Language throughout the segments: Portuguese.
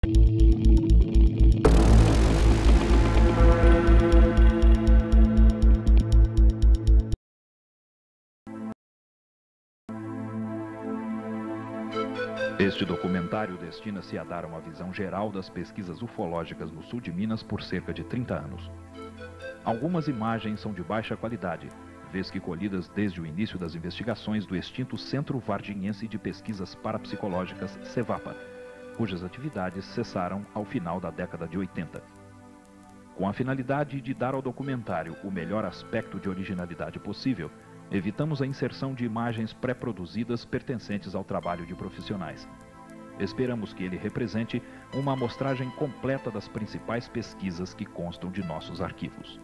Este documentário destina-se a dar uma visão geral das pesquisas ufológicas no sul de Minas por cerca de 30 anos. Algumas imagens são de baixa qualidade, vez que colhidas desde o início das investigações do extinto Centro Varginhense de Pesquisas Parapsicológicas, CEVAPA, cujas atividades cessaram ao final da década de 80. Com a finalidade de dar ao documentário o melhor aspecto de originalidade possível, evitamos a inserção de imagens pré-produzidas pertencentes ao trabalho de profissionais. Esperamos que ele represente uma amostragem completa das principais pesquisas que constam de nossos arquivos.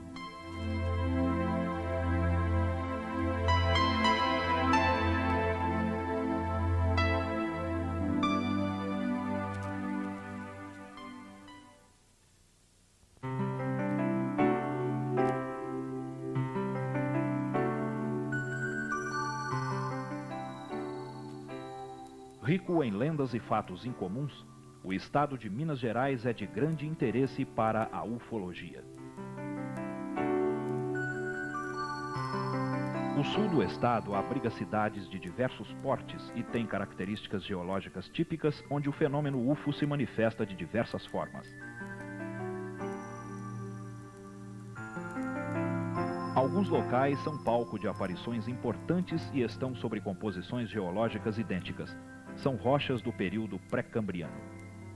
Rico em lendas e fatos incomuns, o estado de Minas Gerais é de grande interesse para a ufologia. O sul do estado abriga cidades de diversos portes e tem características geológicas típicas onde o fenômeno UFO se manifesta de diversas formas. Alguns locais são palco de aparições importantes e estão sobre composições geológicas idênticas. São rochas do período pré-cambriano,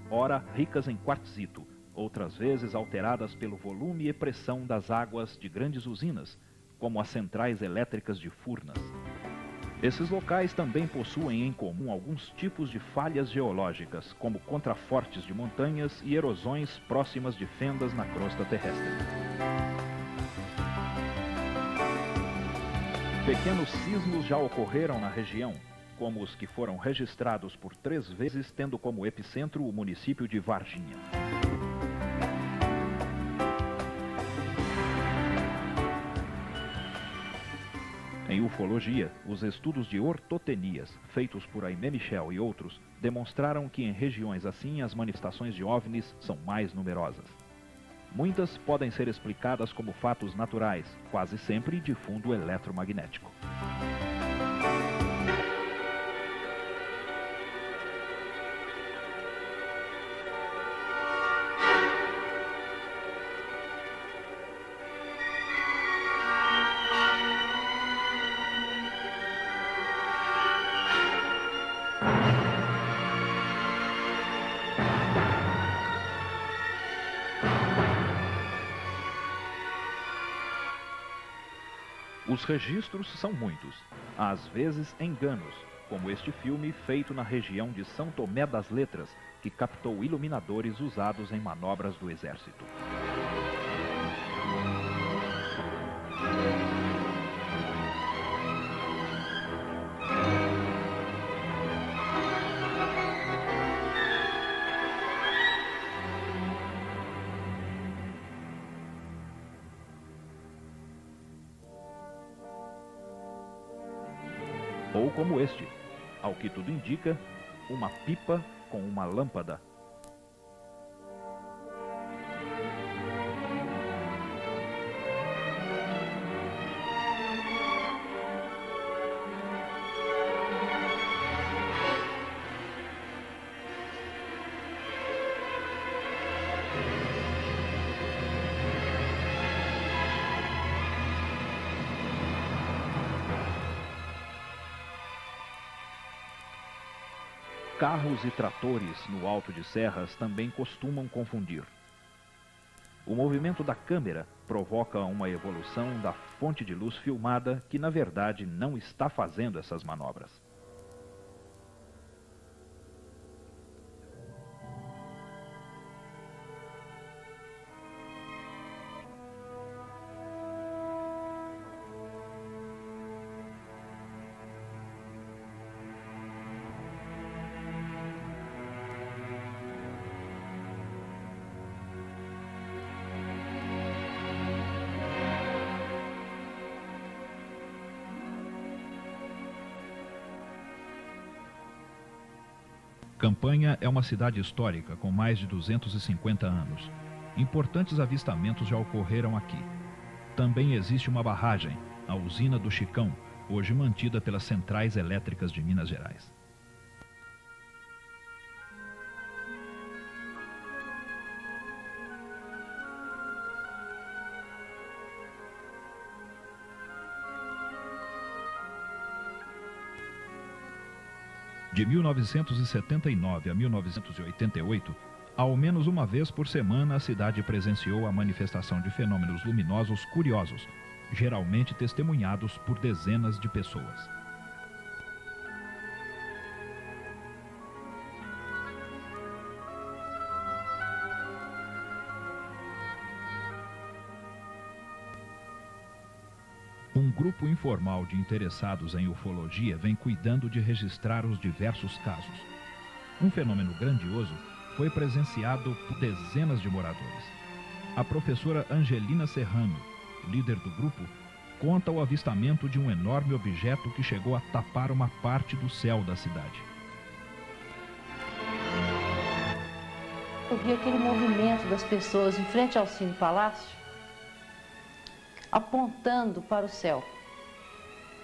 ora ricas em quartzito, outras vezes alteradas pelo volume e pressão das águas de grandes usinas, como as centrais elétricas de Furnas. Esses locais também possuem em comum alguns tipos de falhas geológicas, como contrafortes de montanhas e erosões próximas de fendas na crosta terrestre. Pequenos sismos já ocorreram na região, como os que foram registrados por 3 vezes, tendo como epicentro o município de Varginha. Em ufologia, os estudos de ortotenias, feitos por Aimé Michel e outros, demonstraram que em regiões assim as manifestações de OVNIs são mais numerosas. Muitas podem ser explicadas como fatos naturais, quase sempre de fundo eletromagnético. Os registros são muitos, às vezes enganos, como este filme feito na região de São Tomé das Letras, que captou iluminadores usados em manobras do exército. Ou como este, ao que tudo indica, uma pipa com uma lâmpada. Carros e tratores no alto de serras também costumam confundir. O movimento da câmera provoca uma evolução da fonte de luz filmada que, na verdade, não está fazendo essas manobras. Campanha é uma cidade histórica com mais de 250 anos. Importantes avistamentos já ocorreram aqui. Também existe uma barragem, a usina do Chicão, hoje mantida pelas Centrais Elétricas de Minas Gerais. De 1979 a 1988, ao menos uma vez por semana, a cidade presenciou a manifestação de fenômenos luminosos curiosos, geralmente testemunhados por dezenas de pessoas. Um grupo informal de interessados em ufologia vem cuidando de registrar os diversos casos. Um fenômeno grandioso foi presenciado por dezenas de moradores. A professora Angelina Serrano, líder do grupo, conta o avistamento de um enorme objeto que chegou a tapar uma parte do céu da cidade. Eu vi aquele movimento das pessoas em frente ao Cine Palácio, apontando para o céu.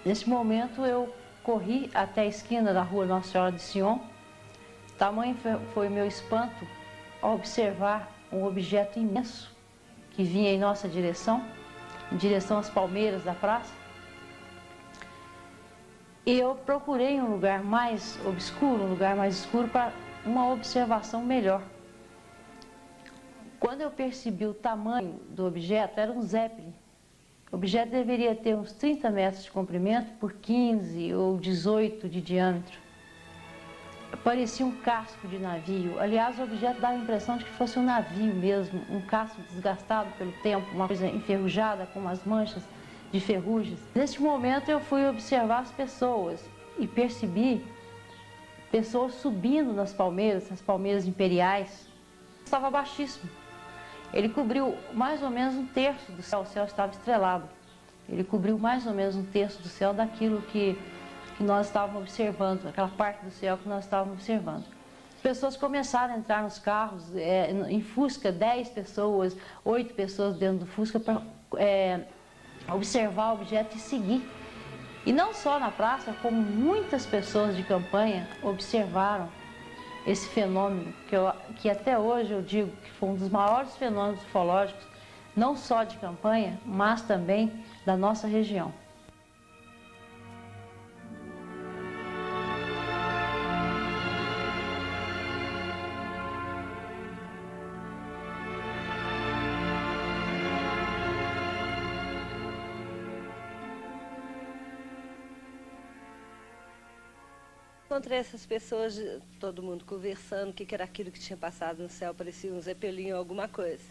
Nesse momento eu corri até a esquina da rua Nossa Senhora de Sion. Tamanho foi meu espanto ao observar um objeto imenso que vinha em nossa direção, em direção às palmeiras da praça. E eu procurei um lugar mais obscuro, um lugar mais escuro para uma observação melhor. Quando eu percebi o tamanho do objeto, era um Zeppelin. O objeto deveria ter uns 30 metros de comprimento por 15 ou 18 de diâmetro. Parecia um casco de navio. Aliás, o objeto dava a impressão de que fosse um navio mesmo, um casco desgastado pelo tempo, uma coisa enferrujada com umas manchas de ferrugens. Neste momento eu fui observar as pessoas e percebi pessoas subindo nas palmeiras imperiais. Estava baixíssimo. Ele cobriu mais ou menos um terço do céu, o céu estava estrelado. Ele cobriu mais ou menos um terço do céu daquilo que nós estávamos observando, aquela parte do céu que nós estávamos observando. As pessoas começaram a entrar nos carros, em Fusca, 10 pessoas, 8 pessoas dentro do Fusca para observar o objeto e seguir. E não só na praça, como muitas pessoas de Campanha observaram esse fenômeno, que até hoje eu digo que foi um dos maiores fenômenos ufológicos, não só de Campanha, mas também da nossa região. Encontrei essas pessoas, todo mundo conversando, o que era aquilo que tinha passado no céu, parecia um zeppelin ou alguma coisa.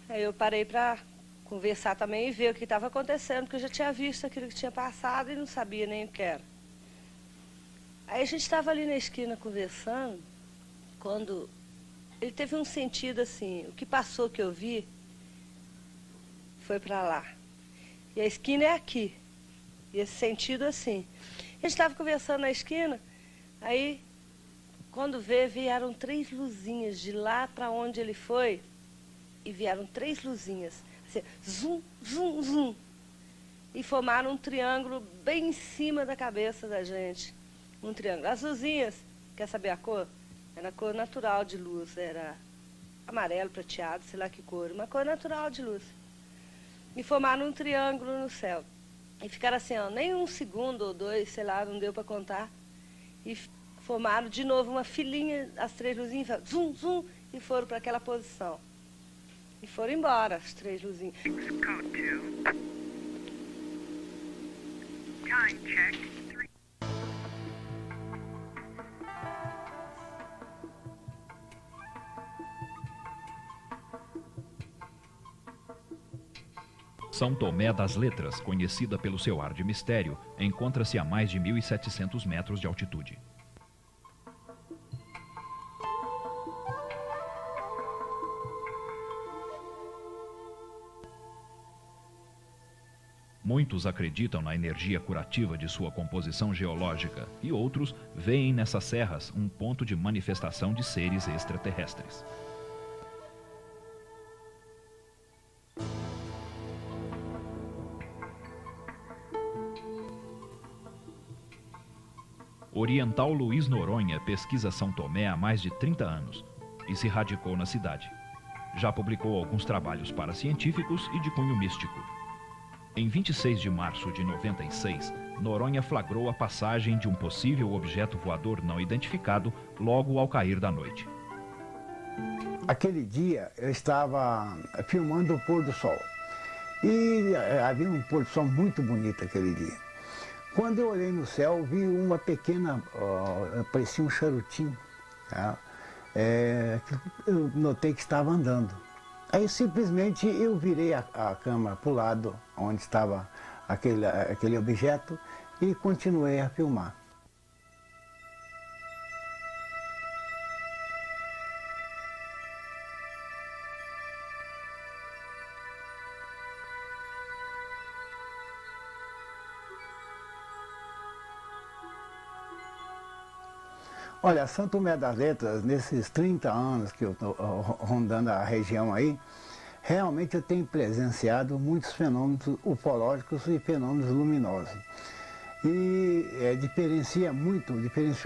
Aí eu parei para conversar também e ver o que estava acontecendo, porque eu já tinha visto aquilo que tinha passado e não sabia nem o que era. Aí a gente estava ali na esquina conversando, quando ele teve um sentido assim, o que passou que eu vi foi para lá. E a esquina é aqui, e esse sentido assim. A gente estava conversando na esquina, aí, quando vieram 3 luzinhas de lá para onde ele foi, e vieram 3 luzinhas, assim, zum, zum, zum, e formaram um triângulo bem em cima da cabeça da gente, um triângulo. As luzinhas, quer saber a cor? Era a cor natural de luz, era amarelo, prateado, sei lá que cor, uma cor natural de luz. E formaram um triângulo no céu. E ficaram assim, ó, nem 1 segundo ou 2, sei lá, não deu para contar. E formaram de novo uma filinha, as 3 luzinhas, zum, zum, e foram para aquela posição. E foram embora, as 3 luzinhas. São Tomé das Letras, conhecida pelo seu ar de mistério, encontra-se a mais de 1.700 metros de altitude. Muitos acreditam na energia curativa de sua composição geológica e outros veem nessas serras um ponto de manifestação de seres extraterrestres. Oriental Luiz Noronha pesquisa São Tomé há mais de 30 anos e se radicou na cidade. Já publicou alguns trabalhos paracientíficos e de cunho místico. Em 26 de março de 96, Noronha flagrou a passagem de um possível objeto voador não identificado logo ao cair da noite. Aquele dia eu estava filmando o pôr do sol e havia um pôr do sol muito bonito aquele dia. Quando eu olhei no céu, vi uma pequena, parecia um charutinho, tá? Eu notei que estava andando. Aí simplesmente eu virei a câmera para o lado onde estava aquele objeto e continuei a filmar. Olha, São Tomé das Letras, nesses 30 anos que eu estou rondando a região aí, realmente eu tenho presenciado muitos fenômenos ufológicos e fenômenos luminosos. E diferenciou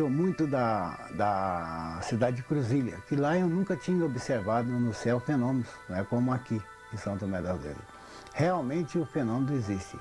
muito da cidade de Cruzília, que lá eu nunca tinha observado no céu fenômenos, né, como aqui em São Tomé das Letras. Realmente o fenômeno existe.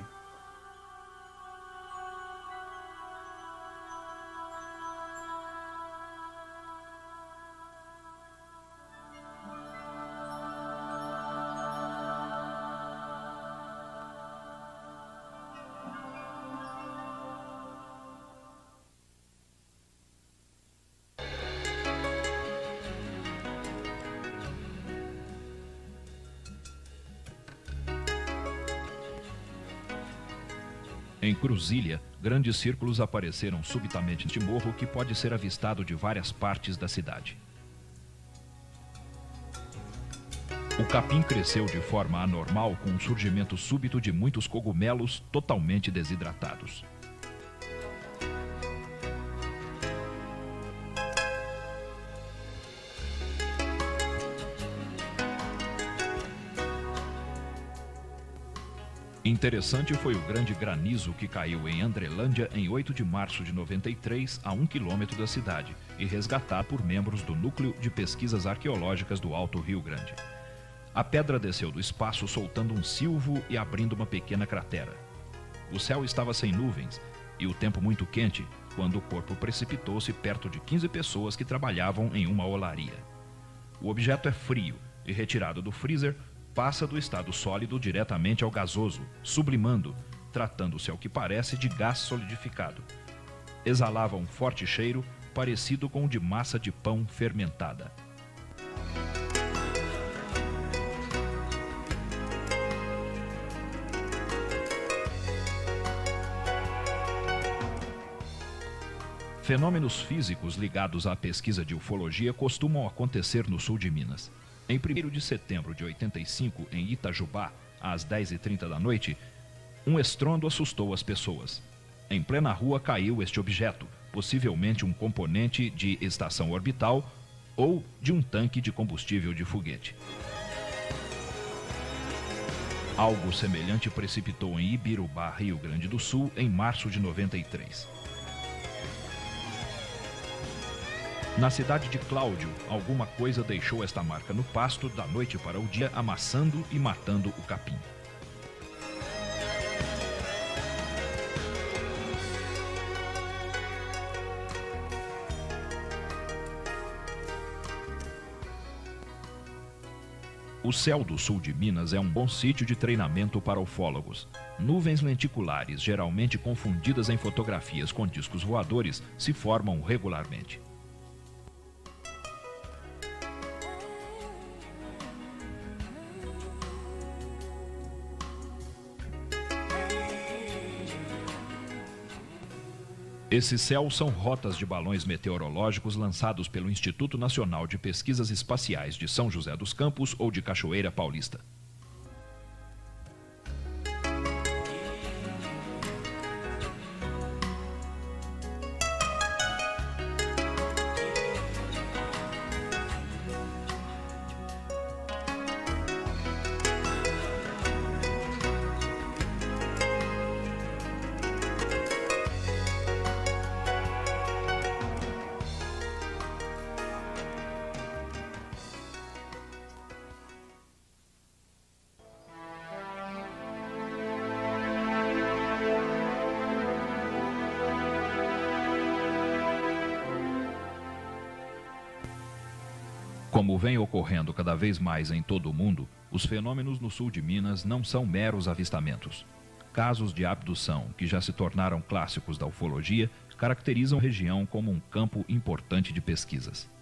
Em Cruzília, grandes círculos apareceram subitamente neste morro que pode ser avistado de várias partes da cidade. O capim cresceu de forma anormal com o surgimento súbito de muitos cogumelos totalmente desidratados. Interessante foi o grande granizo que caiu em Andrelândia em 8 de março de 93, a 1 quilômetro da cidade, e resgatado por membros do Núcleo de Pesquisas Arqueológicas do Alto Rio Grande. A pedra desceu do espaço soltando um silvo e abrindo uma pequena cratera. O céu estava sem nuvens e o tempo muito quente, quando o corpo precipitou-se perto de 15 pessoas que trabalhavam em uma olaria. O objeto é frio e, retirado do freezer, passa do estado sólido diretamente ao gasoso, sublimando, tratando-se ao que parece de gás solidificado. Exalava um forte cheiro parecido com o de massa de pão fermentada. Fenômenos físicos ligados à pesquisa de ufologia costumam acontecer no sul de Minas. Em 1º de setembro de 85, em Itajubá, às 10h30 da noite, um estrondo assustou as pessoas. Em plena rua caiu este objeto, possivelmente um componente de estação orbital ou de um tanque de combustível de foguete. Algo semelhante precipitou em Ibirubá, Rio Grande do Sul, em março de 93. Na cidade de Cláudio, alguma coisa deixou esta marca no pasto da noite para o dia, amassando e matando o capim. O céu do sul de Minas é um bom sítio de treinamento para ufólogos. Nuvens lenticulares, geralmente confundidas em fotografias com discos voadores, se formam regularmente. Esses céus são rotas de balões meteorológicos lançados pelo Instituto Nacional de Pesquisas Espaciais de São José dos Campos ou de Cachoeira Paulista. Como vem ocorrendo cada vez mais em todo o mundo, os fenômenos no sul de Minas não são meros avistamentos. Casos de abdução, que já se tornaram clássicos da ufologia, caracterizam a região como um campo importante de pesquisas.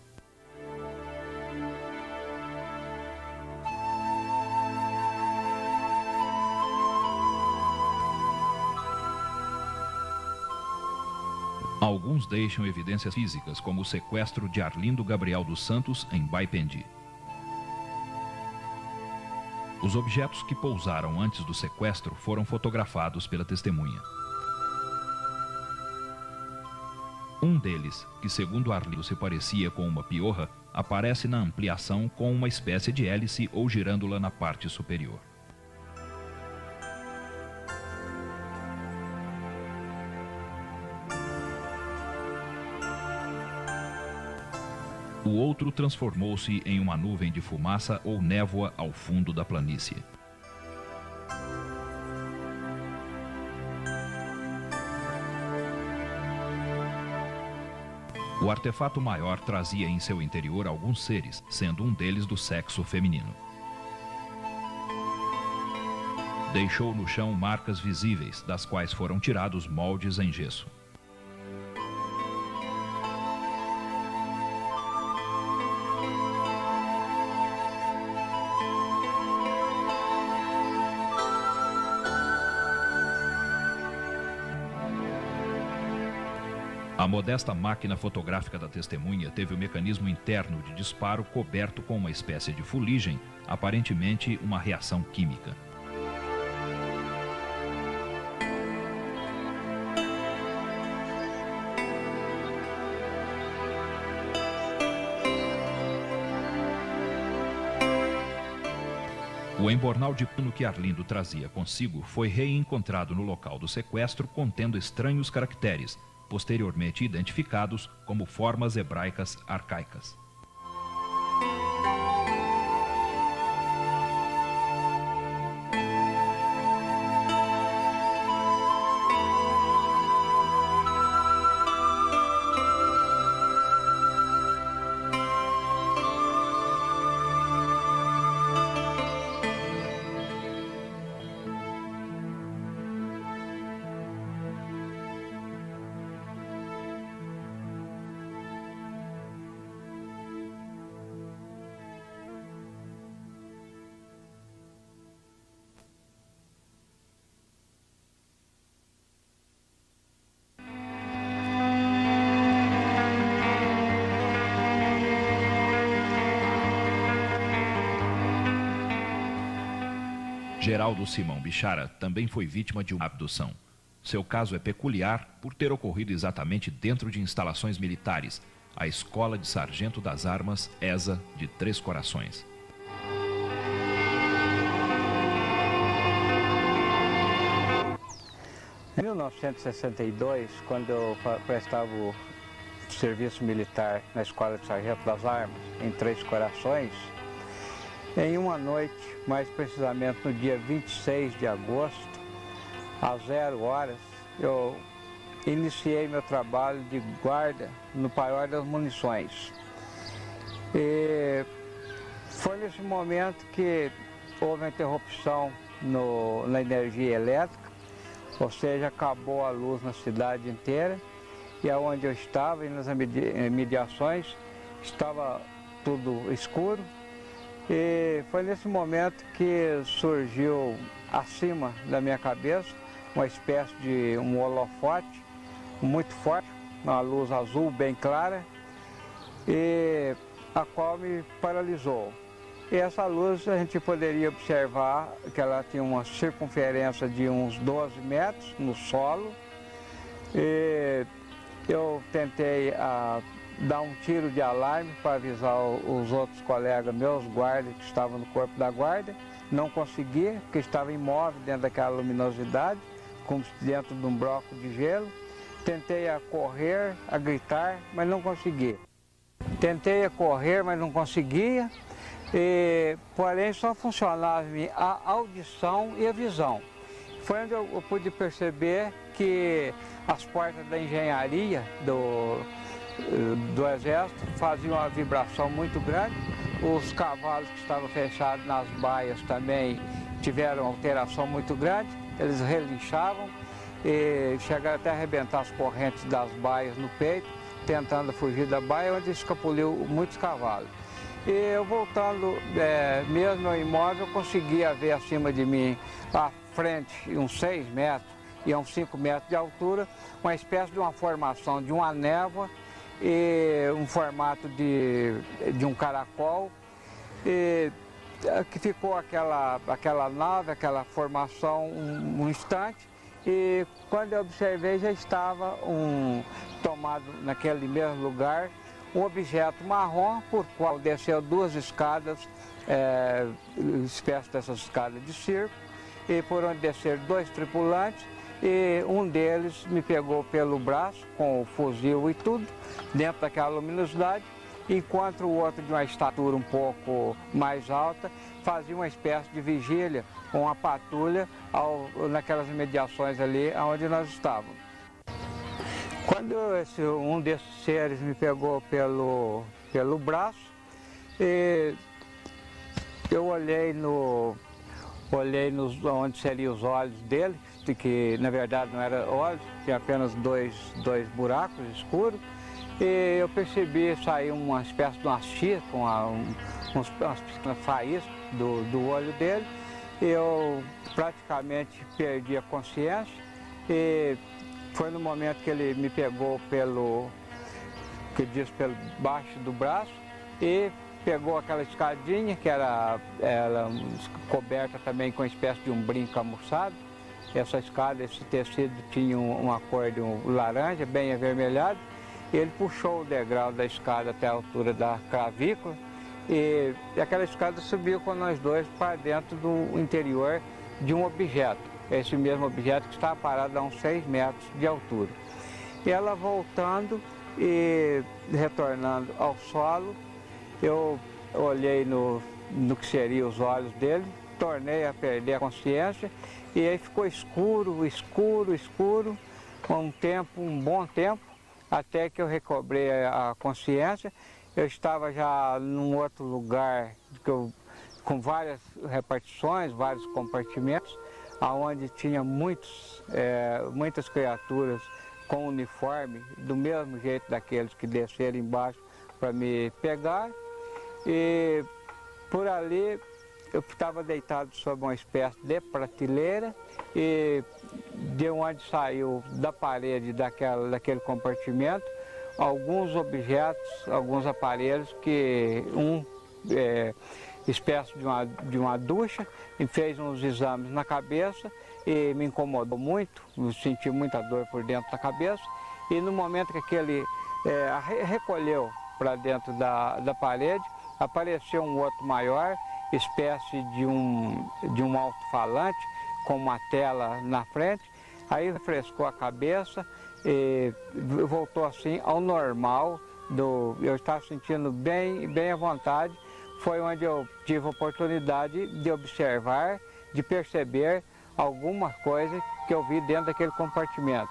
Alguns deixam evidências físicas, como o sequestro de Arlindo Gabriel dos Santos, em Baipendi. Os objetos que pousaram antes do sequestro foram fotografados pela testemunha. Um deles, que segundo Arlindo se parecia com uma piorra, aparece na ampliação com uma espécie de hélice ou girândola na parte superior. O outro transformou-se em uma nuvem de fumaça ou névoa ao fundo da planície. O artefato maior trazia em seu interior alguns seres, sendo um deles do sexo feminino. Deixou no chão marcas visíveis, das quais foram tirados moldes em gesso. A modesta máquina fotográfica da testemunha teve o mecanismo interno de disparo coberto com uma espécie de fuligem, aparentemente uma reação química. O embornal de pano que Arlindo trazia consigo foi reencontrado no local do sequestro, contendo estranhos caracteres, posteriormente identificados como formas hebraicas arcaicas. Geraldo Simão Bichara também foi vítima de uma abdução. Seu caso é peculiar por ter ocorrido exatamente dentro de instalações militares, a Escola de Sargento das Armas, ESA, de Três Corações. Em 1962, quando eu prestava o serviço militar na Escola de Sargento das Armas, em Três Corações, em uma noite, mais precisamente no dia 26 de agosto, às 0 horas, eu iniciei meu trabalho de guarda no Paiol das Munições. E foi nesse momento que houve uma interrupção na energia elétrica, ou seja, acabou a luz na cidade inteira, e aonde eu estava, e nas imediações, estava tudo escuro. E foi nesse momento que surgiu acima da minha cabeça uma espécie de um holofote muito forte, uma luz azul bem clara, e a qual me paralisou. E essa luz a gente poderia observar que ela tinha uma circunferência de uns 12 metros no solo. E eu tentei dar um tiro de alarme para avisar os outros colegas meus, guardas que estavam no corpo da guarda. Não consegui, porque estava imóvel dentro daquela luminosidade, como dentro de um bloco de gelo. Tentei a correr, a gritar, mas não consegui. Tentei a correr, mas não conseguia. Porém, só funcionava a audição e a visão. Foi onde eu pude perceber que as portas da engenharia do Exército faziam uma vibração muito grande, os cavalos que estavam fechados nas baias também tiveram alteração muito grande, eles relinchavam e chegaram até a arrebentar as correntes das baias no peito, tentando fugir da baia, onde escapuliu muitos cavalos. E eu voltando mesmo ao imóvel, eu conseguia ver acima de mim, à frente, uns 6 metros e a uns 5 metros de altura, uma espécie de uma formação de uma névoa e um formato de um caracol, e que ficou aquela nave, aquela formação um instante, e quando eu observei já estava tomado naquele mesmo lugar um objeto marrom, por qual desceu 2 escadas, espécie dessas escadas de circo, e por onde desceram 2 tripulantes, e um deles me pegou pelo braço, com o fuzil e tudo, dentro daquela luminosidade, enquanto o outro, de uma estatura um pouco mais alta, fazia uma espécie de vigília, uma patrulha naquelas imediações ali onde nós estávamos. Quando um desses seres me pegou pelo braço, eu olhei onde seriam os olhos dele, que na verdade não eram olhos, tinha apenas dois buracos escuros, e eu percebi sair uma espécie de uma chispa, umas pequenas faíscas do olho dele. Eu praticamente perdi a consciência, e foi no momento que ele me pegou pelo baixo do braço e pegou aquela escadinha que era coberta também com uma espécie de um brinco camurçado. Essa escada, esse tecido tinha uma cor de laranja, bem avermelhado. Ele puxou o degrau da escada até a altura da clavícula e aquela escada subiu com nós dois para dentro do interior de um objeto. Esse mesmo objeto que estava parado a uns 6 metros de altura. E ela voltando e retornando ao solo, eu olhei no que seriam os olhos dele, tornei a perder a consciência e aí ficou escuro, escuro, escuro, um bom tempo, até que eu recobrei a consciência. Eu estava já num outro lugar com várias repartições, vários compartimentos, onde tinha muitas criaturas com uniforme, do mesmo jeito daqueles que desceram embaixo para me pegar. E por ali eu estava deitado sobre uma espécie de prateleira e de onde saiu da parede daquele compartimento alguns objetos, alguns aparelhos que espécie de uma ducha, e fez uns exames na cabeça e me incomodou muito, eu senti muita dor por dentro da cabeça, e no momento que aquele recolheu para dentro da parede, apareceu um outro maior, espécie de um alto-falante com uma tela na frente. Aí refrescou a cabeça e voltou assim ao normal. Eu estava sentindo bem à vontade. Foi onde eu tive a oportunidade de observar, de perceber alguma coisa que eu vi dentro daquele compartimento.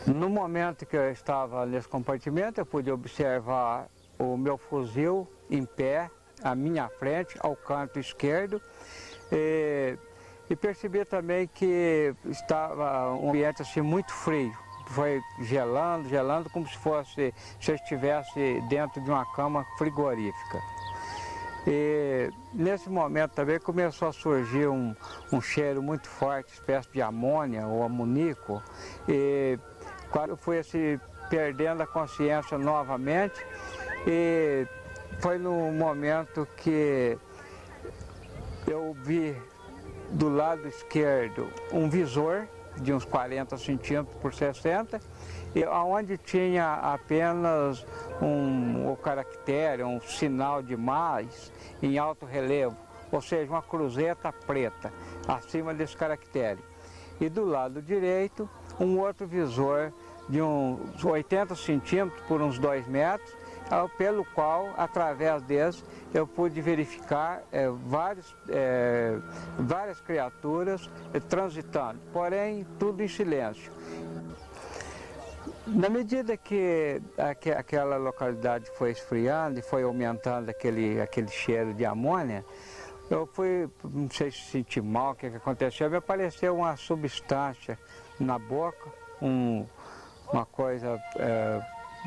No momento que eu estava nesse compartimento, eu pude observar o meu fuzil em pé, à minha frente, ao canto esquerdo, e percebi também que estava um ambiente assim muito frio. Foi gelando, como se eu estivesse dentro de uma cama frigorífica. E nesse momento também começou a surgir um cheiro muito forte, espécie de amônia ou amoníaco. E quando eu fui assim, perdendo a consciência novamente, e foi no momento que eu vi do lado esquerdo um visor de uns 40 centímetros por 60, e onde tinha apenas um caractere, um sinal de mais em alto relevo, ou seja, uma cruzeta preta acima desse caractere. E do lado direito, um outro visor de uns 80 centímetros por uns 2 metros, pelo qual, através deles, eu pude verificar várias criaturas transitando, porém tudo em silêncio. Na medida que aquela localidade foi esfriando e foi aumentando aquele cheiro de amônia, eu fui, não sei se senti mal, o que aconteceu, me apareceu uma substância na boca, uma coisa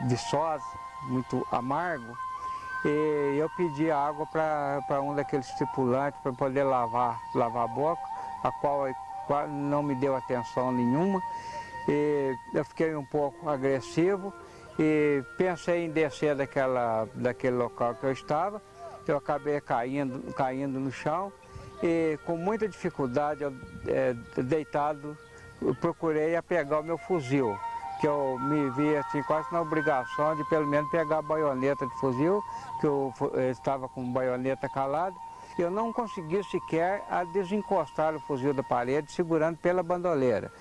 viçosa, muito amargo, e eu pedi água para um daqueles tripulantes para poder lavar a boca, a qual não me deu atenção nenhuma. E eu fiquei um pouco agressivo e pensei em descer daquele local que eu estava. Eu acabei caindo no chão e com muita dificuldade, deitado, eu procurei pegar o meu fuzil, que eu me vi assim, quase na obrigação de pelo menos pegar a baioneta de fuzil, que eu estava com a baioneta calada. Eu não consegui sequer desencostar o fuzil da parede, segurando pela bandoleira.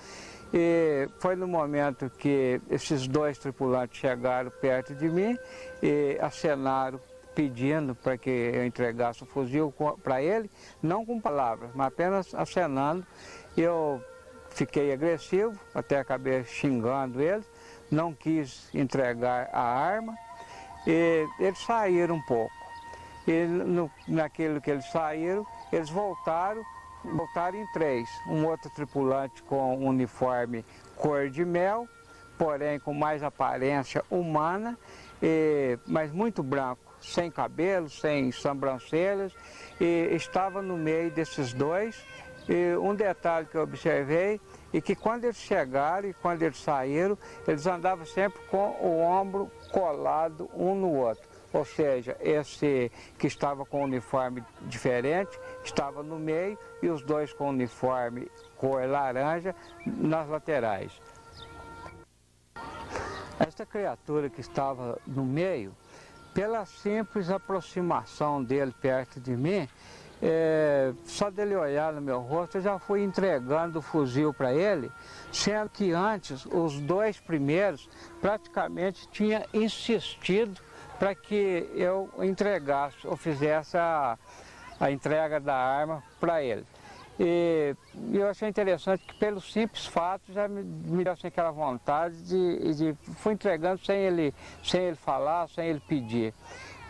E foi no momento que esses dois tripulantes chegaram perto de mim e acenaram, pedindo para que eu entregasse o fuzil para ele, não com palavras, mas apenas acenando. Eu fiquei agressivo, até acabei xingando eles, não quis entregar a arma e eles saíram um pouco. E naquilo que eles saíram, eles voltaram em três. Um outro tripulante com uniforme cor de mel, porém com mais aparência humana, mas muito branco, sem cabelo, sem sobrancelhas, e estava no meio desses dois. E um detalhe que eu observei é que quando eles chegaram e quando eles saíram, eles andavam sempre com o ombro colado um no outro. Ou seja, esse que estava com uniforme diferente estava no meio e os dois com uniforme cor laranja nas laterais. Esta criatura que estava no meio, pela simples aproximação dele perto de mim, só dele olhar no meu rosto, eu já fui entregando o fuzil para ele, sendo que antes os dois primeiros praticamente tinham insistido para que eu entregasse ou fizesse a entrega da arma para ele. E eu achei interessante que pelo simples fato já me deu assim, aquela vontade de fui entregando sem ele falar, sem ele pedir.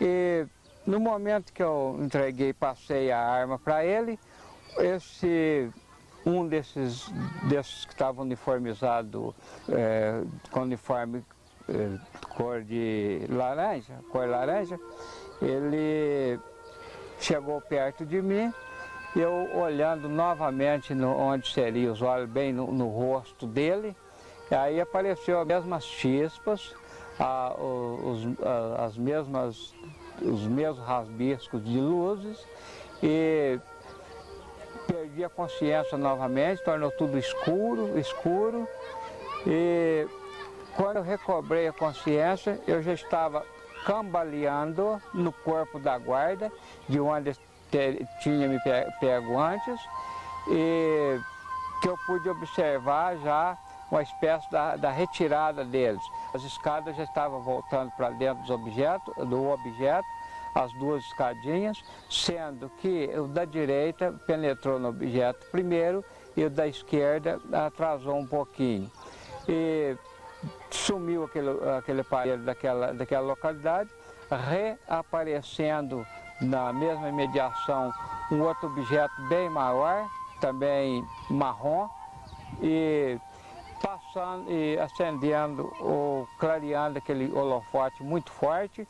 E no momento que eu entreguei, passei a arma para ele, um desses que estava uniformizado com uniforme cor laranja, ele chegou perto de mim, eu olhando novamente onde seriam os olhos, bem no rosto dele, e aí apareceu as mesmas chispas, os mesmos rasbiscos de luzes, e perdi a consciência novamente, tornou tudo escuro, e quando eu recobrei a consciência, eu já estava cambaleando no corpo da guarda, de onde tinha me pego antes, e que eu pude observar já uma espécie da retirada deles. As escadas já estavam voltando para dentro do objeto, as duas escadinhas, sendo que o da direita penetrou no objeto primeiro e o da esquerda atrasou um pouquinho. E sumiu aquele aparelho daquela localidade, reaparecendo na mesma imediação um outro objeto bem maior, também marrom, e passando e acendendo ou clareando aquele holofote muito forte.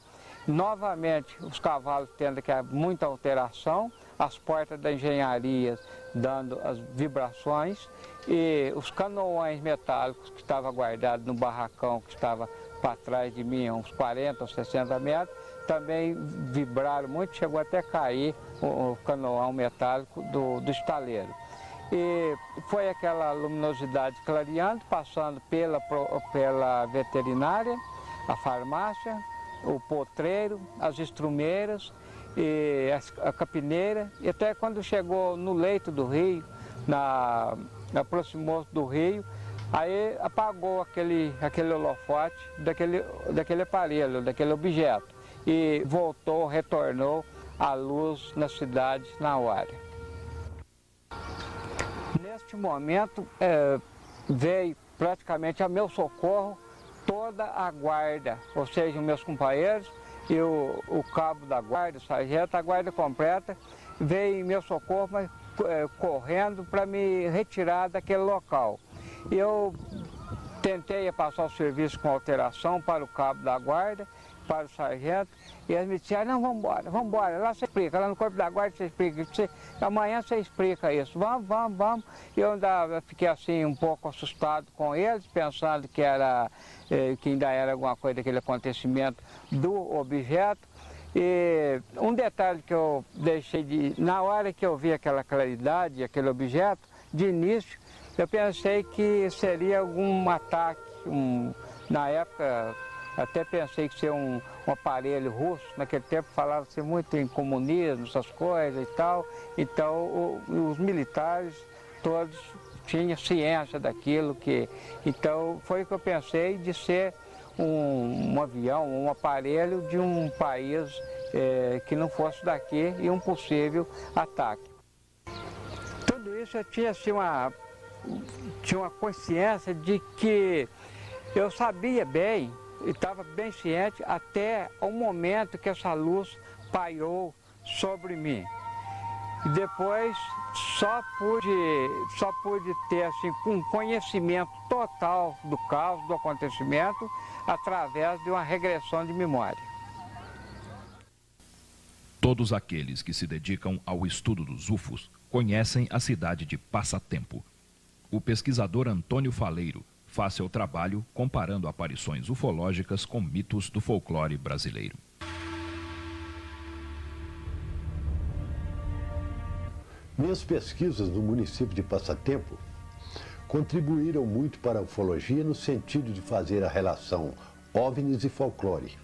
Novamente os cavalos tendo muita alteração, as portas da engenharia dando as vibrações e os canoões metálicos que estavam guardados no barracão que estava para trás de mim, uns 40 ou 60 metros, também vibraram muito, chegou até a cair o canoão metálico do estaleiro. E foi aquela luminosidade clareando, passando pela veterinária, a farmácia, o potreiro, as estrumeiras, e a capineira, e até quando chegou no leito do rio, aproximou do rio, aí apagou aquele holofote daquele aparelho, daquele objeto, e retornou a luz na cidade na hora. Neste momento veio praticamente a meu socorro toda a guarda, ou seja, os meus companheiros e o cabo da guarda, o sargento, a guarda completa, veio em meu socorro, mas correndo para me retirar daquele local. Eu tentei passar o serviço com alteração para o cabo da guarda, para o sargento, e eles me disseram, não, vamos embora, lá você explica, lá no corpo da guarda você explica, amanhã você explica isso, vamos. E eu fiquei assim um pouco assustado com eles, pensando que ainda era alguma coisa daquele acontecimento do objeto. E um detalhe que eu deixei na hora que eu vi aquela claridade, aquele objeto, de início, eu pensei que seria algum ataque, na época até pensei que seria um aparelho russo, naquele tempo falava-se muito em comunismo, essas coisas e tal, então os militares todos tinham ciência daquilo, então foi o que eu pensei de ser um avião, um aparelho de um país que não fosse daqui e um possível ataque. Tudo isso eu tinha assim, uma consciência de que eu sabia bem, e estava bem ciente até o momento que essa luz pairou sobre mim. E depois só pude ter assim, um conhecimento total do caso, do acontecimento, através de uma regressão de memória. Todos aqueles que se dedicam ao estudo dos UFOs conhecem a cidade de Passatempo. O pesquisador Antônio Faleiro faz seu trabalho comparando aparições ufológicas com mitos do folclore brasileiro. Minhas pesquisas no município de Passatempo contribuíram muito para a ufologia no sentido de fazer a relação OVNIs e folclore.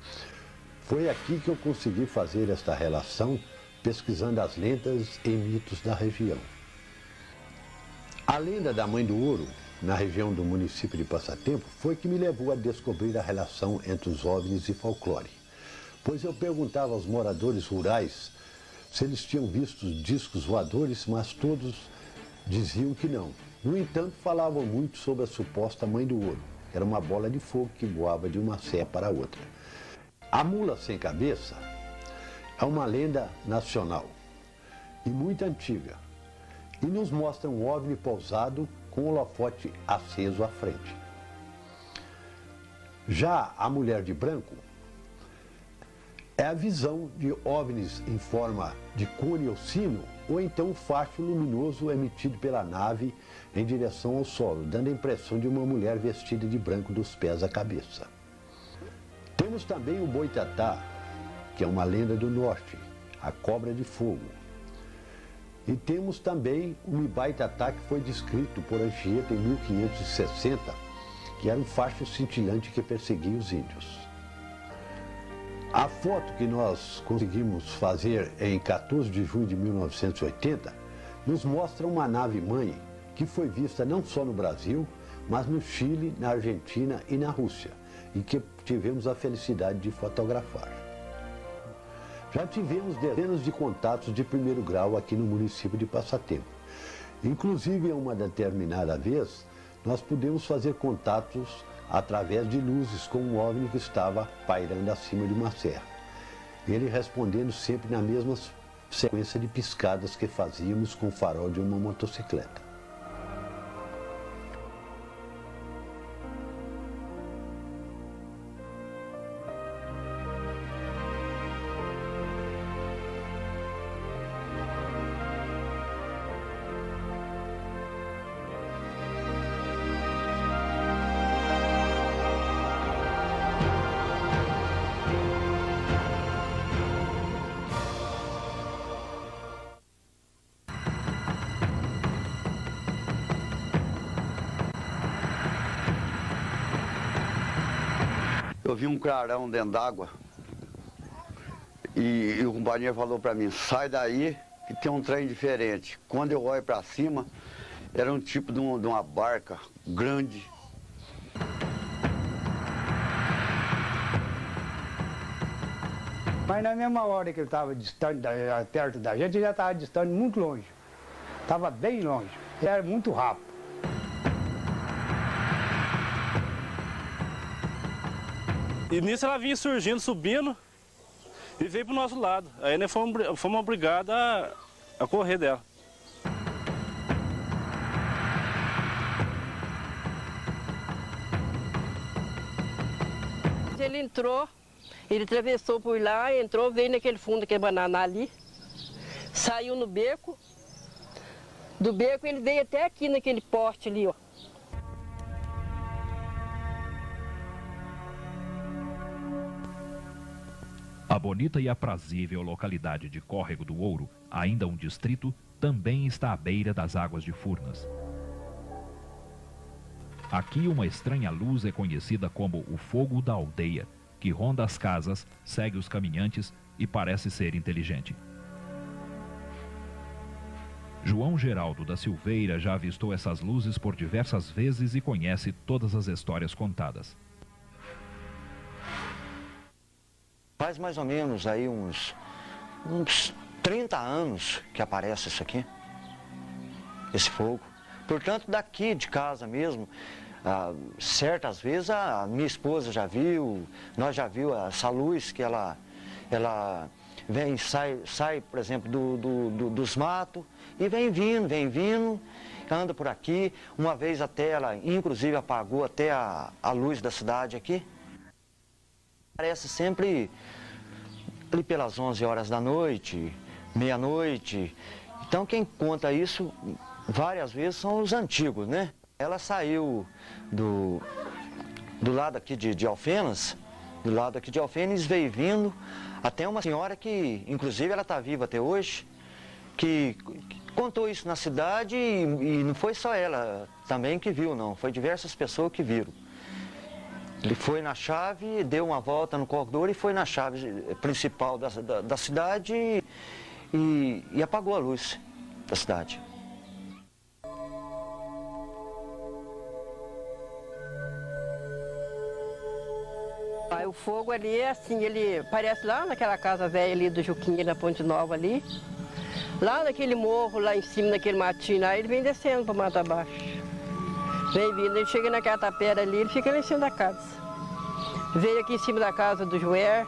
Foi aqui que eu consegui fazer esta relação, pesquisando as lendas e mitos da região. A lenda da Mãe do Ouro, na região do município de Passatempo, foi que me levou a descobrir a relação entre os OVNIs e folclore. Pois eu perguntava aos moradores rurais se eles tinham visto discos voadores, mas todos diziam que não. No entanto, falavam muito sobre a suposta Mãe do Ouro. Era uma bola de fogo que voava de uma serra para outra. A mula sem cabeça é uma lenda nacional e muito antiga. E nos mostra um OVNI pousado com o holofote aceso à frente. Já a mulher de branco é a visão de OVNIs em forma de cone ou sino, ou então um facho luminoso emitido pela nave em direção ao solo, dando a impressão de uma mulher vestida de branco dos pés à cabeça. Temos também o boitatá, que é uma lenda do norte, a cobra de fogo. E temos também o Mibaitatá, que foi descrito por Anchieta em 1560, que era um facho cintilante que perseguia os índios. A foto que nós conseguimos fazer em 14 de junho de 1980 nos mostra uma nave-mãe que foi vista não só no Brasil, mas no Chile, na Argentina e na Rússia, e que tivemos a felicidade de fotografar. Já tivemos dezenas de contatos de primeiro grau aqui no município de Passatempo. Inclusive, em uma determinada vez, nós pudemos fazer contatos através de luzes com um OVNI que estava pairando acima de uma serra. Ele respondendo sempre na mesma sequência de piscadas que fazíamos com o farol de uma motocicleta. Eu vi um clarão dentro d'água e o companheiro falou para mim, sai daí que tem um trem diferente. Quando eu olho para cima, era um tipo de uma barca grande. Mas na mesma hora que ele estava distante, perto da gente, ele já estava distante muito longe. Estava bem longe, era muito rápido. E nisso ela vinha surgindo, subindo e veio pro nosso lado. Aí nós fomos obrigados a correr dela. Ele entrou, ele atravessou por lá, entrou, veio naquele fundo daquele bananá ali, saiu no beco, do beco ele veio até aqui naquele poste ali, ó. A bonita e aprazível localidade de Córrego do Ouro, ainda um distrito, também está à beira das águas de Furnas. Aqui uma estranha luz é conhecida como o fogo da aldeia, que ronda as casas, segue os caminhantes e parece ser inteligente. João Geraldo da Silveira já avistou essas luzes por diversas vezes e conhece todas as histórias contadas. Faz mais ou menos aí uns 30 anos que aparece isso aqui, esse fogo. Portanto, daqui de casa mesmo, certas vezes a minha esposa já viu, nós já viu essa luz que ela vem, sai, por exemplo, dos matos e vem vindo, anda por aqui. Uma vez até ela, inclusive, apagou até a luz da cidade aqui. Aparece sempre ali pelas 11 horas da noite, meia-noite. Então quem conta isso várias vezes são os antigos, né? Ela saiu do lado aqui de Alfenas, veio vindo até uma senhora que, inclusive, ela está viva até hoje, que contou isso na cidade e não foi só ela também que viu, não. Foi diversas pessoas que viram. Ele foi na chave, deu uma volta no corredor e foi na chave principal da cidade e apagou a luz da cidade. O fogo ali é assim, ele parece lá naquela casa velha ali do Juquinha, na Ponte Nova ali. Lá naquele morro, lá em cima, naquele matinho lá, ele vem descendo para mata abaixo. Vem vindo, ele chega naquela tapera ali, ele fica lá em cima da casa. Veio aqui em cima da casa do Joer,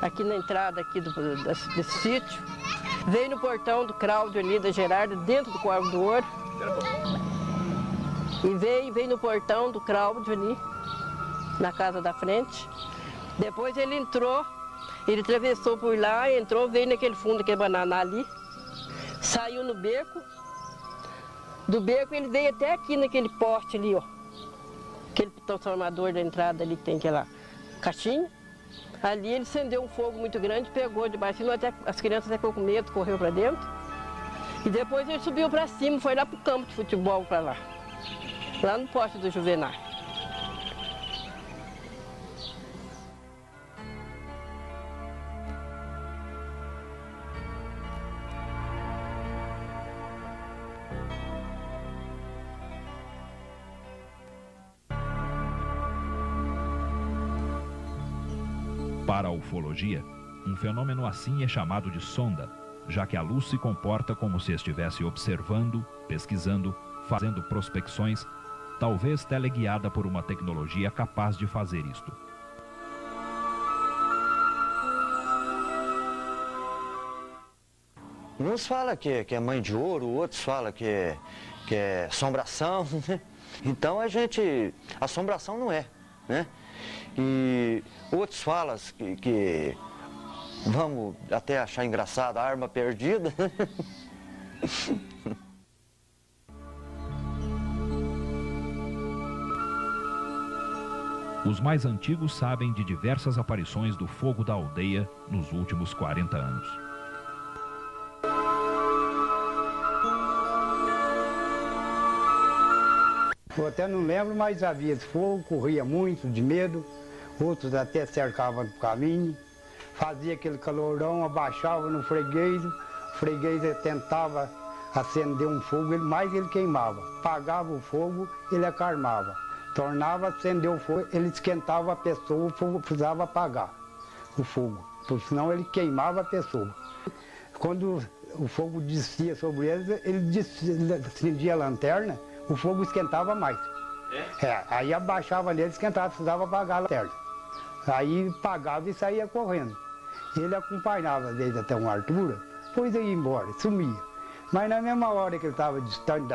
aqui na entrada aqui desse sítio. Veio no portão do Cláudio ali, da Gerardo, dentro do Córrego do Ouro. E veio no portão do Cláudio ali, na casa da frente. Depois ele entrou, ele atravessou por lá, entrou, veio naquele fundo daquele bananá ali, saiu no beco. Do beco ele veio até aqui naquele poste ali, ó. Aquele transformador da entrada ali que tem aquela caixinha. Ali ele acendeu um fogo muito grande, pegou debaixo, até, as crianças até ficou com medo, correu para dentro. E depois ele subiu para cima, foi lá pro campo de futebol para lá no poste do Juvenal. Para a ufologia, um fenômeno assim é chamado de sonda, já que a luz se comporta como se estivesse observando, pesquisando, fazendo prospecções, talvez teleguiada por uma tecnologia capaz de fazer isto. Uns falam que é mãe de ouro, outros falam que é assombração, né? Então assombração não é, né? E outros falam que vamos até achar engraçado a arma perdida. Os mais antigos sabem de diversas aparições do fogo da aldeia nos últimos 40 anos. Eu até não lembro, mas havia fogo, corria muito de medo. Outros até cercavam no caminho, fazia aquele calorão, abaixava no freguês, o freguês tentava acender um fogo, mas ele queimava. Apagava o fogo, ele acarmava. Tornava a acender o fogo, ele esquentava a pessoa, o fogo precisava apagar o fogo, porque senão ele queimava a pessoa. Quando o fogo descia sobre eles, ele acendia a lanterna, o fogo esquentava mais. Aí abaixava nele, esquentava, precisava apagar a lanterna. Aí pagava e saía correndo. Ele acompanhava às vezes até uma altura, depois ia embora, sumia. Mas na mesma hora que ele estava distante,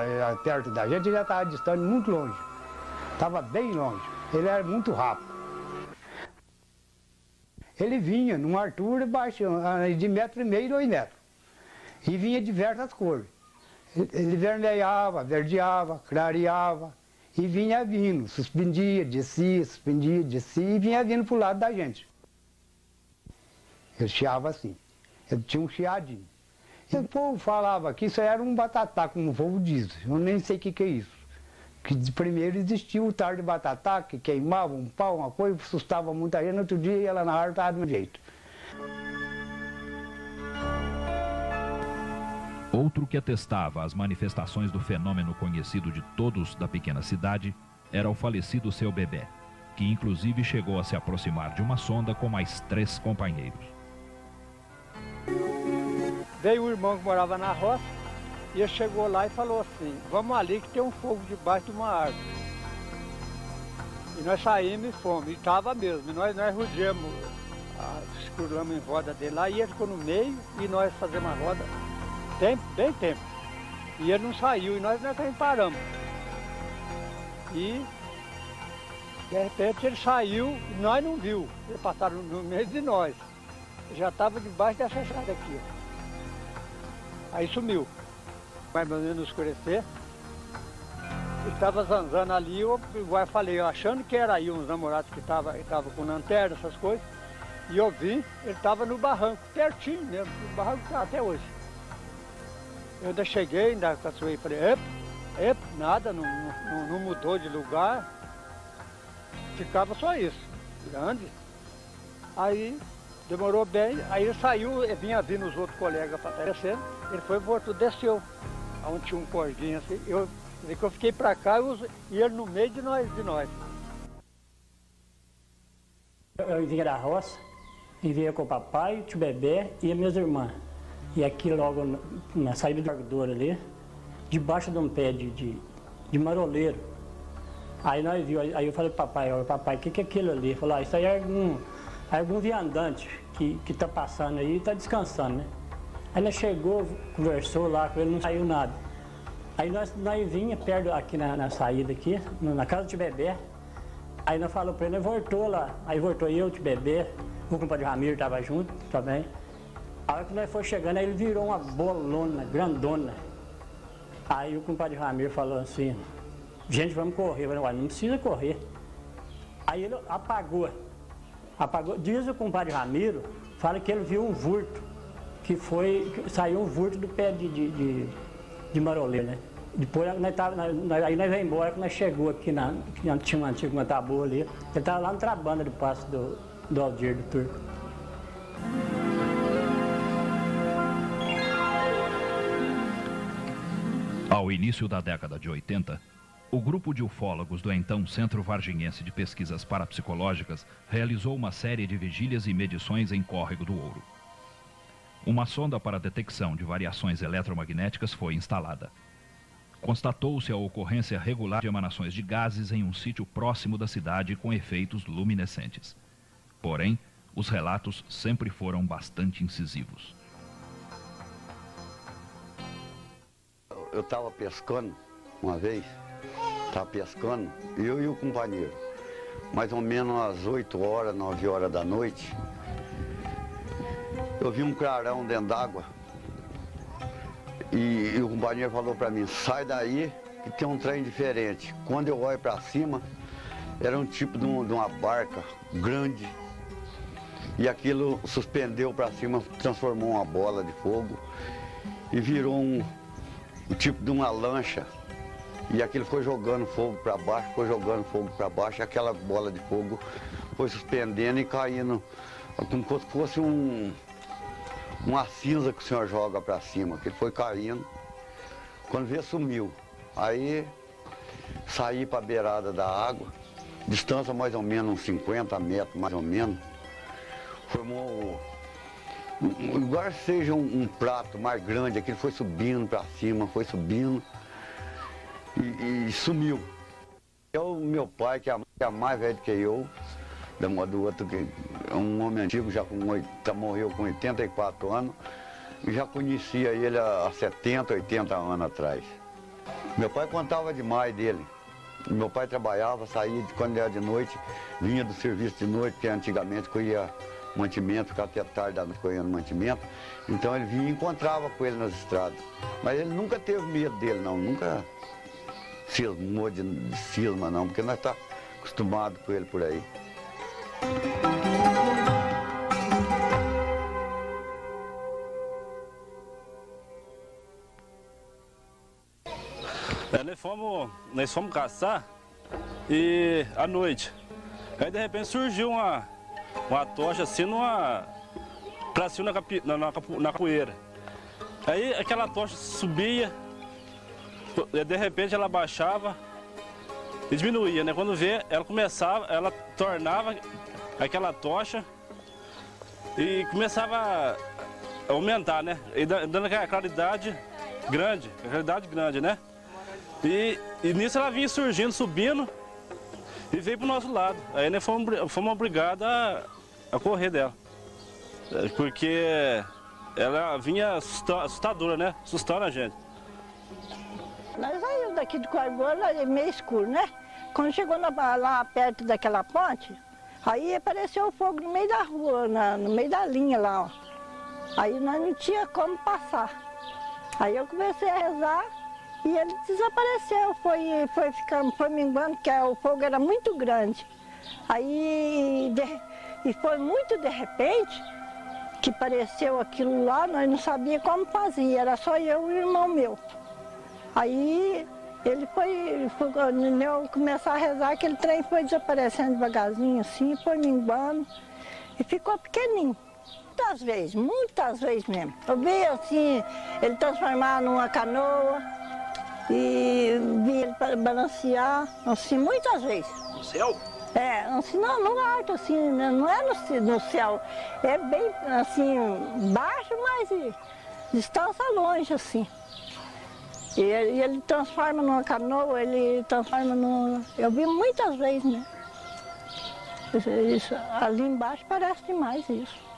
perto da gente, ele já estava distante muito longe. Estava bem longe. Ele era muito rápido. Ele vinha numa altura baixa, de 1,5 m, 2 metros. E vinha de diversas cores. Ele vermelhava, verdeava, clareava. E vinha vindo, suspendia, descia, e vinha vindo para o lado da gente. Ele chiava assim. Ele tinha um chiadinho. E o povo falava que isso era um batatá, como o povo diz. Eu nem sei o que é isso. Que de primeiro existia o tal de batatá, que queimava um pau, uma coisa, assustava muita gente. No outro dia ia lá na árvore, estava do mesmo jeito. Outro que atestava as manifestações do fenômeno conhecido de todos da pequena cidade era o falecido seu Bebé, que inclusive chegou a se aproximar de uma sonda com mais 3 companheiros. Veio o irmão que morava na roça, e ele chegou lá e falou assim, vamos ali que tem um fogo debaixo de uma árvore. E nós saímos e fomos, e estava mesmo, e nós rodeamos, escuramos em roda dele lá, e ele ficou no meio, e nós fazemos a roda, bem tempo. E ele não saiu, e nós também paramos. E, de repente, ele saiu, e nós não viu, ele passaram no meio de nós. Ele já estava debaixo dessa estrada aqui, ó. Aí sumiu, mais ou menos no escurecer. Estava zanzando ali, eu falei, achando que era aí uns namorados que estavam com lanterna, essas coisas. E eu vi, ele estava no barranco, pertinho mesmo, no barranco que tá até hoje. Eu ainda cheguei, ainda caçoei e falei, nada, não mudou de lugar. Ficava só isso, grande. Aí demorou bem, aí ele saiu, vinha vindo os outros colegas para descendo. Ele foi, voltou, desceu, onde tinha um cordinho assim. Eu fiquei para cá e ele no meio de nós. Eu vinha da roça, e vinha com o papai, o tio Bebé e as minhas irmãs. E aqui logo na saída do largador ali, debaixo de um pé de maroleiro. Aí nós vimos, aí eu falei pro papai, o que é aquilo ali? Ele falou, isso aí é algum viandante que está passando aí e está descansando, né? Aí nós chegou, conversou lá com ele, não saiu nada. Aí nós vinha perto aqui na saída aqui, na casa do tio Bebé. Aí nós falamos para ele, voltou lá. Aí voltou eu, o tio Bebé, o compadre Ramiro estava junto também. A hora que nós foi chegando, aí ele virou uma bolona, grandona. Aí o compadre Ramiro falou assim, gente, vamos correr. Eu falei, não precisa correr. Aí ele apagou. Diz o compadre Ramiro, fala que ele viu um vulto. Saiu um vulto do pé de maroleiro, né? Depois aí nós veio embora, que nós chegou aqui onde tinha uma antiga tabu ali. Ele estava lá no Trabanda do Passo do Aldir, do Turco. Ao início da década de 80, o grupo de ufólogos do então Centro Varginhense de Pesquisas Parapsicológicas realizou uma série de vigílias e medições em Córrego do Ouro. Uma sonda para detecção de variações eletromagnéticas foi instalada. Constatou-se a ocorrência regular de emanações de gases em um sítio próximo da cidade com efeitos luminescentes. Porém, os relatos sempre foram bastante incisivos. Eu estava pescando uma vez, eu e o companheiro, mais ou menos às 8 horas, 9 horas da noite. Eu vi um clarão dentro d'água e o companheiro falou para mim, sai daí que tem um trem diferente. Quando eu olho para cima, era um tipo de uma barca grande e aquilo suspendeu para cima, transformou uma bola de fogo e virou um tipo de uma lancha. E aquilo foi jogando fogo para baixo, e aquela bola de fogo foi suspendendo e caindo, como se fosse uma cinza que o senhor joga para cima, que ele foi caindo. Quando veio, sumiu. Aí saí para a beirada da água, distância mais ou menos uns 50 metros, mais ou menos. Formou, igual seja um prato mais grande, aquele foi subindo para cima, foi subindo e sumiu. Meu pai, que é mais velho que eu, do outro, que é um homem antigo, morreu com 84 anos, e já conhecia ele há 70, 80 anos atrás. Meu pai contava demais dele. Meu pai trabalhava, saía quando era de noite, vinha do serviço de noite, que antigamente colhia mantimento, ficava até tarde da noite colhendo mantimento. Então ele vinha e encontrava com ele nas estradas. Mas ele nunca teve medo dele, não, nunca cismou de cisma, não, porque nós estamos acostumados com ele por aí. Nós fomos caçar e à noite. Aí de repente surgiu uma tocha assim pra cima na capoeira. Aí aquela tocha subia, de repente ela baixava e diminuía, né? Quando vê, ela tornava aquela tocha e começava a aumentar, né? E dando aquela claridade grande, né? E nisso ela vinha surgindo, subindo e veio pro nosso lado. Aí nós fomos obrigados a correr dela. Porque ela vinha assustadora, né? Assustando a gente. Nós saímos daqui de Corbona, meio escuro, né? Quando chegou lá perto daquela ponte, aí apareceu o fogo no meio da rua, no meio da linha lá, ó. Aí nós não tinha como passar. Aí eu comecei a rezar e ele desapareceu, foi minguando, porque o fogo era muito grande. Aí, e foi muito de repente que apareceu aquilo lá, nós não sabíamos como fazia, era só eu e o irmão meu. Aí ele eu começar a rezar, aquele trem foi desaparecendo devagarzinho assim, foi minguando e ficou pequenininho. Muitas vezes mesmo. Eu vi assim, ele transformar numa canoa e vi ele balancear, assim, muitas vezes. No céu? É, assim, não, no alto, assim, não é no céu. É bem, assim, baixo, mas distância longe, assim. E ele transforma numa canoa, ele transforma numa... Eu vi muitas vezes, né? Isso, ali embaixo parece demais isso.